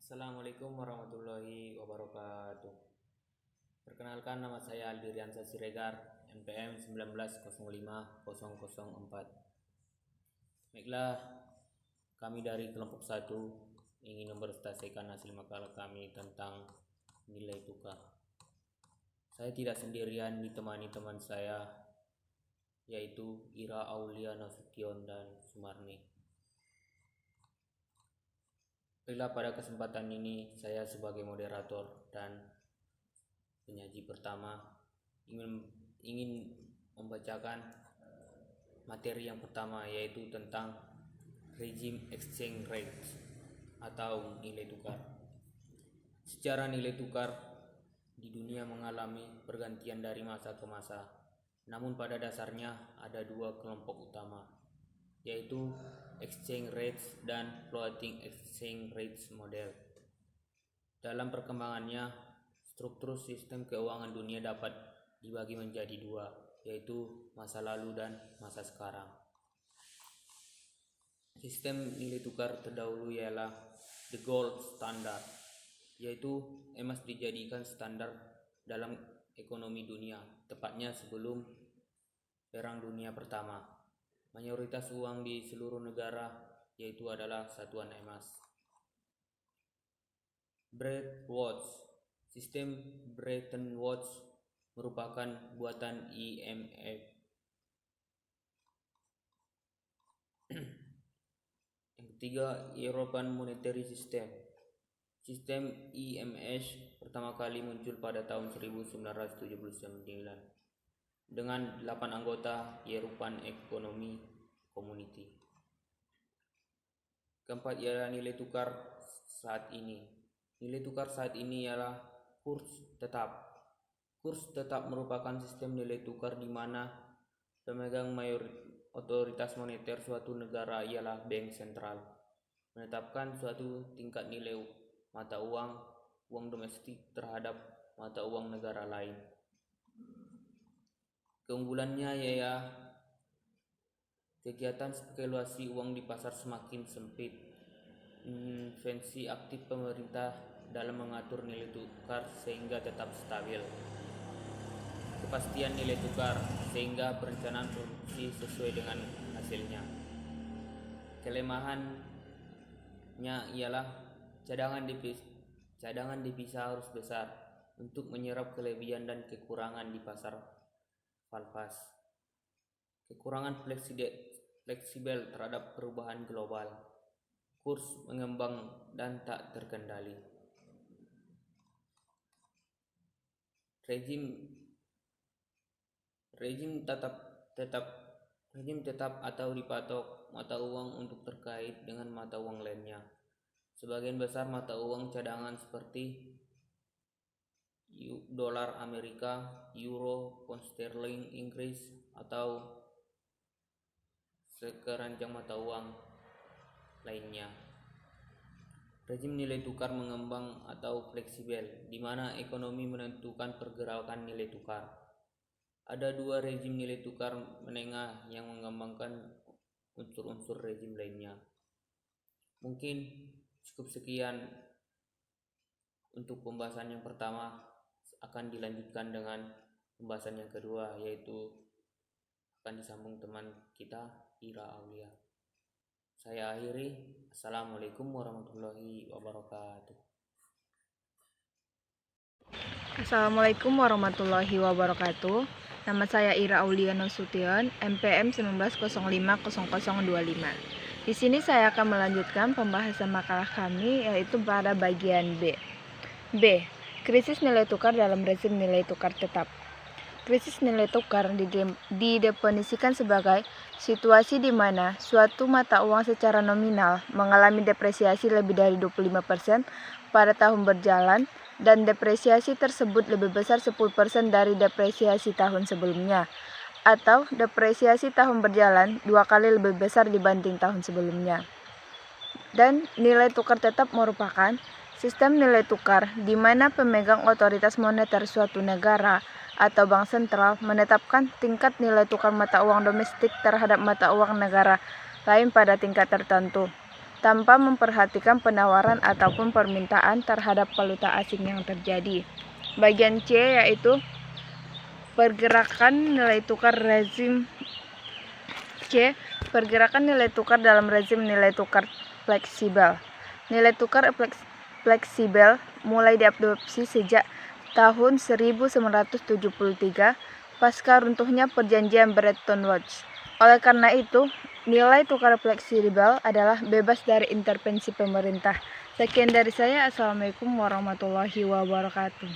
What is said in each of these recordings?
Assalamualaikum warahmatullahi wabarakatuh. Perkenalkan, nama saya Aldiriansa Siregar, NPM 19050004. Baiklah, kami dari kelompok 1 ingin mempresentasikan hasil makalah kami tentang nilai tukar. Saya tidak sendirian, ditemani teman saya, yaitu Ira Aulia Nasution dan Sumarni. Baiklah, pada kesempatan ini saya sebagai moderator dan penyaji pertama ingin membacakan materi yang pertama, yaitu tentang regime exchange rate atau nilai tukar. Secara nilai tukar di dunia mengalami pergantian dari masa ke masa, namun pada dasarnya ada dua kelompok utama, yaitu exchange rates dan floating exchange rates model. Dalam perkembangannya, struktur sistem keuangan dunia dapat dibagi menjadi dua, yaitu masa lalu dan masa sekarang. Sistem nilai tukar terdahulu ialah the gold standard, yaitu emas dijadikan standar dalam ekonomi dunia, tepatnya sebelum Perang Dunia Pertama. Mayoritas uang di seluruh negara yaitu adalah satuan emas. Bretton Woods. Sistem Bretton Woods merupakan buatan IMF. Yang ketiga, European Monetary System. Sistem IMF pertama kali muncul pada tahun 1979 dengan 8 anggota European Economic Community. Keempat ialah nilai tukar saat ini. Nilai tukar saat ini ialah kurs tetap. Kurs tetap merupakan sistem nilai tukar di mana pemegang otoritas moneter suatu negara ialah bank sentral menetapkan suatu tingkat nilai mata uang domestik terhadap mata uang negara lain. Keunggulannya ialah kegiatan spekulasi uang di pasar semakin sempit. Intervensi aktif pemerintah dalam mengatur nilai tukar sehingga tetap stabil. Kepastian nilai tukar sehingga perencanaan produksi sesuai dengan hasilnya. Kelemahannya ialah cadangan devisa harus besar untuk menyerap kelebihan dan kekurangan di pasar falpas. Kekurangan fleksibel terhadap perubahan global. Kurs mengembang dan tak terkendali. Rezim tetap atau dipatok mata uang untuk terkait dengan mata uang lainnya. Sebagian besar mata uang cadangan seperti dolar Amerika, euro, pound sterling Inggris, atau sekerancang mata uang lainnya. Rezim nilai tukar mengembang atau fleksibel, di mana ekonomi menentukan pergerakan nilai tukar. Ada dua rezim nilai tukar menengah yang mengembangkan unsur-unsur rezim lainnya. Mungkin cukup sekian untuk pembahasan yang pertama. Akan dilanjutkan dengan pembahasan yang kedua, yaitu akan disambung teman kita Ira Aulia. Saya akhiri. Assalamualaikum warahmatullahi wabarakatuh. Assalamualaikum warahmatullahi wabarakatuh. Nama saya Ira Aulia Nasution, NPM 19050025. Di sini saya akan melanjutkan pembahasan makalah kami, yaitu pada bagian B. Krisis nilai tukar dalam rezim nilai tukar tetap. Krisis nilai tukar didefinisikan sebagai situasi di mana suatu mata uang secara nominal mengalami depresiasi lebih dari 25% pada tahun berjalan dan depresiasi tersebut lebih besar 10% dari depresiasi tahun sebelumnya, atau depresiasi tahun berjalan 2 kali lebih besar dibanding tahun sebelumnya. Dan nilai tukar tetap merupakan sistem nilai tukar di mana pemegang otoritas moneter suatu negara atau bank sentral menetapkan tingkat nilai tukar mata uang domestik terhadap mata uang negara lain pada tingkat tertentu. tanpa memperhatikan penawaran ataupun permintaan terhadap valuta asing yang terjadi. Bagian C yaitu pergerakan nilai tukar rezim C. Pergerakan nilai tukar dalam rezim nilai tukar fleksibel. Nilai tukar fleksibel mulai diadopsi sejak tahun 1973 pasca runtuhnya perjanjian Bretton Woods. Oleh karena itu, nilai tukar fleksibel adalah bebas dari intervensi pemerintah. Sekian dari saya. Assalamualaikum warahmatullahi wabarakatuh.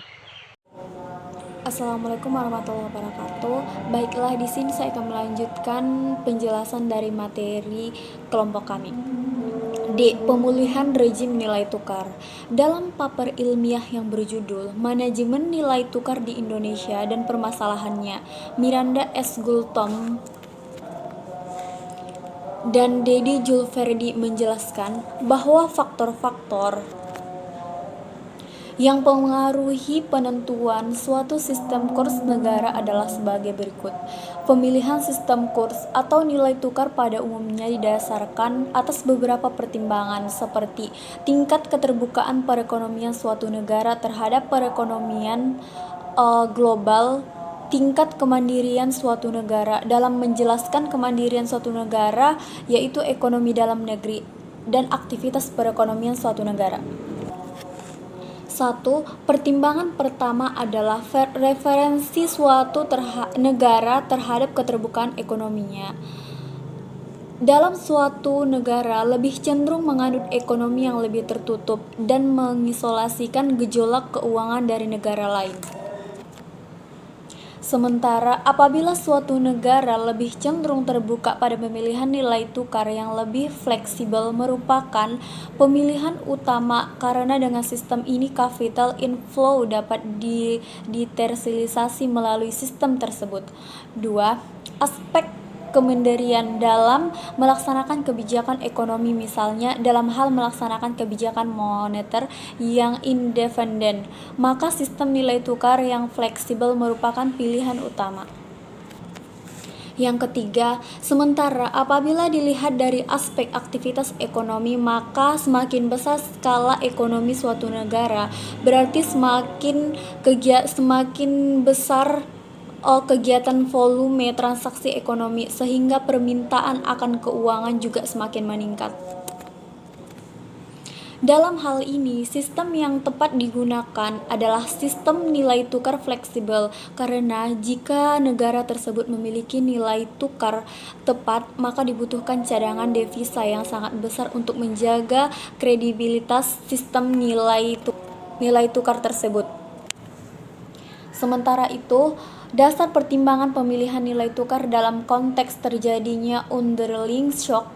Assalamualaikum warahmatullahi wabarakatuh. Baiklah, di sini saya akan melanjutkan penjelasan dari materi kelompok kami. D. Pemulihan rezim nilai tukar. Dalam paper ilmiah yang berjudul Manajemen Nilai Tukar di Indonesia dan Permasalahannya, Miranda S. Gultom dan Dedi Julverdi menjelaskan bahwa faktor-faktor yang mempengaruhi penentuan suatu sistem kurs negara adalah sebagai berikut. Pemilihan sistem kurs atau nilai tukar pada umumnya didasarkan atas beberapa pertimbangan seperti tingkat keterbukaan perekonomian suatu negara terhadap perekonomian global, tingkat kemandirian suatu negara. Dalam menjelaskan kemandirian suatu negara, yaitu ekonomi dalam negeri dan aktivitas perekonomian suatu negara. 1. Pertimbangan pertama adalah referensi suatu negara terhadap keterbukaan ekonominya. Dalam suatu negara lebih cenderung menganut ekonomi yang lebih tertutup dan mengisolasikan gejolak keuangan dari negara lain. Sementara apabila suatu negara lebih cenderung terbuka pada pemilihan nilai tukar yang lebih fleksibel merupakan pemilihan utama karena dengan sistem ini capital inflow dapat ditersilisasi melalui sistem tersebut. 2. Aspek kemandirian dalam melaksanakan kebijakan ekonomi, misalnya dalam hal melaksanakan kebijakan moneter yang independen, maka sistem nilai tukar yang fleksibel merupakan pilihan utama. Yang ketiga, sementara apabila dilihat dari aspek aktivitas ekonomi, maka semakin besar skala ekonomi suatu negara, berarti semakin besar kegiatan volume transaksi ekonomi, sehingga permintaan akan keuangan juga semakin meningkat. Dalam hal ini, sistem yang tepat digunakan adalah sistem nilai tukar fleksibel, karena jika negara tersebut memiliki nilai tukar tepat, maka dibutuhkan cadangan devisa yang sangat besar untuk menjaga kredibilitas sistem nilai tukar tersebut. Sementara itu, dasar pertimbangan pemilihan nilai tukar dalam konteks terjadinya underlying shock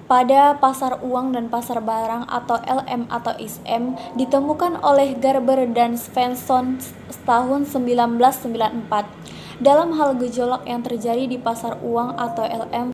pada pasar uang dan pasar barang atau LM atau ISM ditemukan oleh Garber dan Svensson tahun 1994. Dalam hal gejolak yang terjadi di pasar uang atau LM